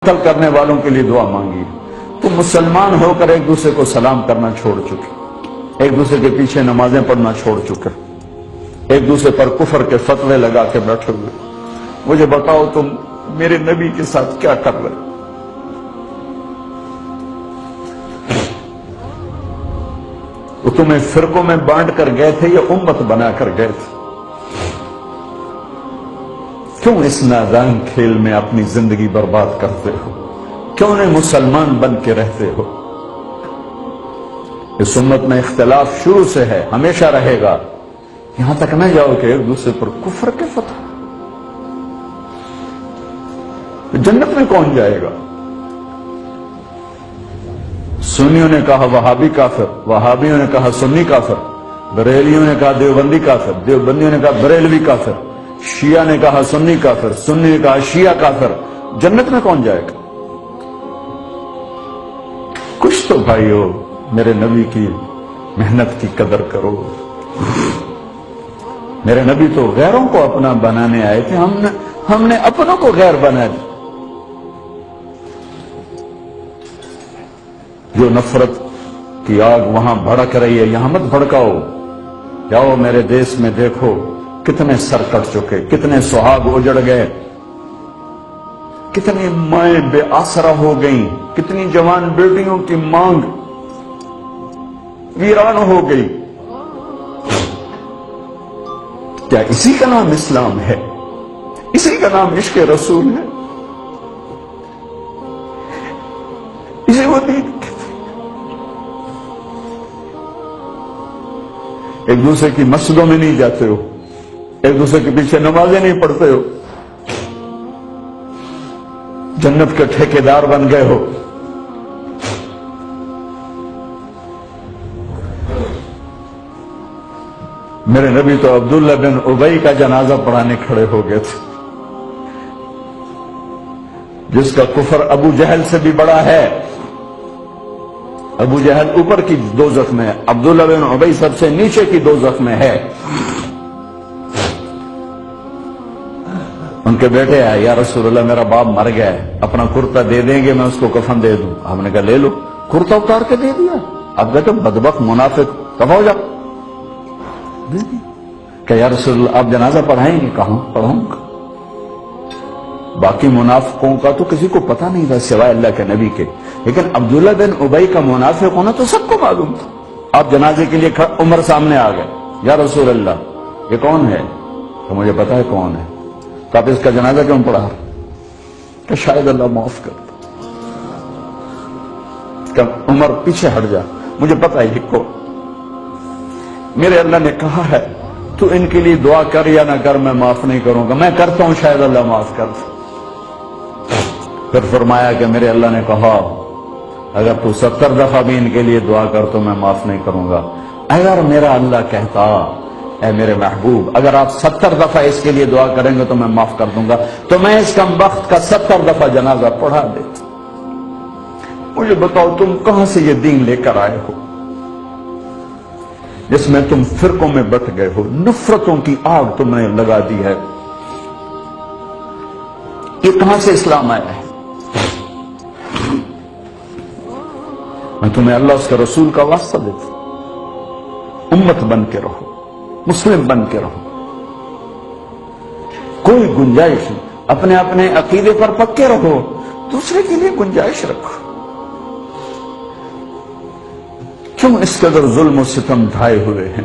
قتل کرنے والوں کے لیے دعا مانگی. تم مسلمان ہو کر ایک دوسرے کو سلام کرنا چھوڑ چکے, ایک دوسرے کے پیچھے نمازیں پڑھنا چھوڑ چکے, ایک دوسرے پر کفر کے فتوے لگا کے بیٹھے ہوئے. مجھے بتاؤ تم میرے نبی کے ساتھ کیا کر رہے؟ وہ تمہیں فرقوں میں بانٹ کر گئے تھے یا امت بنا کر گئے تھے؟ کیوں اس نادان کھیل میں اپنی زندگی برباد کرتے ہو؟ کیوں نہیں مسلمان بن کے رہتے ہو؟ اس امت میں اختلاف شروع سے ہے, ہمیشہ رہے گا. یہاں تک نہ جاؤ کہ ایک دوسرے پر کفر کے فتوے. جنت میں کون جائے گا؟ سنیوں نے کہا وہابی کافر, وہابیوں نے کہا سنی کافر, بریلیوں نے کہا دیوبندی کافر, دیوبندیوں نے کہا بریلوی کافر, شیعہ نے کہا سنی کافر, سنی نے کہا شیعہ کافر. جنت میں کون جائے گا؟ کچھ تو بھائیو میرے نبی کی محنت کی قدر کرو. میرے نبی تو غیروں کو اپنا بنانے آئے تھے, ہم نے اپنوں کو غیر بنا دیا. جو نفرت کی آگ وہاں بھڑک رہی ہے یہاں مت بھڑکاؤ. جاؤ میرے دیس میں دیکھو کتنے سر کٹ چکے, کتنے سہاگ اجڑ گئے, کتنی مائیں بے آسرا ہو گئیں, کتنی جوان بیٹیوں کی مانگ ویران ہو گئی. کیا اسی کا نام اسلام ہے؟ اسی کا نام عشق رسول ہے؟ اسے وہ دین کہتے ہیں. ایک دوسرے کی مسجدوں میں نہیں جاتے ہو, ایک دوسرے کے پیچھے نمازیں نہیں پڑھتے ہو, جنت کے ٹھیکیدار بن گئے ہو. میرے نبی تو عبداللہ بن ابی کا جنازہ پڑھانے کھڑے ہو گئے تھے, جس کا کفر ابو جہل سے بھی بڑا ہے. ابو جہل اوپر کی دوزخ میں ہے, عبداللہ بن ابی سب سے نیچے کی دوزخ میں ہے. ان کے بیٹے آئے, یا رسول اللہ میرا باپ مر گیا ہے, اپنا کرتا دے دیں گے, میں اس کو کفن دے دوں. ہم نے کہا لے لو. کرتا اتار کے دے دیا. اب کہتے بدبخت منافق, کب ہو جا. کہ یا رسول اللہ آپ جنازہ پڑھائیں گے؟ کہاں پڑھوں گا. باقی منافقوں کا تو کسی کو پتا نہیں تھا سوائے اللہ کے نبی کے, لیکن عبداللہ بن ابی کا منافق ہونا تو سب کو معلوم تھا. آپ جنازے کے لیے عمر سامنے آ گئے, یا رسول اللہ یہ کون ہے؟ تو مجھے پتا ہے کون ہے. تو آپ اس کا جنازہ کیوں پڑھا؟ کہ شاید اللہ معاف کر دے. کہ عمر پیچھے ہٹ جا, مجھے پتا ہے کو میرے اللہ نے کہا ہے تو ان کے لیے دعا کر یا نہ کر, میں معاف نہیں کروں گا. میں کرتا ہوں, شاید اللہ معاف کر دے. پھر فرمایا کہ میرے اللہ نے کہا اگر تو 70 دفعہ بھی ان کے لیے دعا کر تو میں معاف نہیں کروں گا. اگر میرا اللہ کہتا اے میرے محبوب اگر آپ 70 دفعہ اس کے لیے دعا کریں گے تو میں معاف کر دوں گا, تو میں اس کم بخت کا 70 دفعہ جنازہ پڑھا دیتا. مجھے بتاؤ تم کہاں سے یہ دین لے کر آئے ہو جس میں تم فرقوں میں بٹ گئے ہو, نفرتوں کی آگ تم نے لگا دی ہے. یہ کہاں سے اسلام آیا ہے؟ میں تمہیں اللہ اس کے رسول کا واسطہ دیتا ہوں. امت بن کے رہو, مسلم بن کے رہو. کوئی گنجائش نہیں, اپنے اپنے عقیدے پر پکے رہو, دوسرے کے لیے گنجائش رکھو. کیوں اس قدر ظلم و ستم ڈھائے ہوئے ہیں؟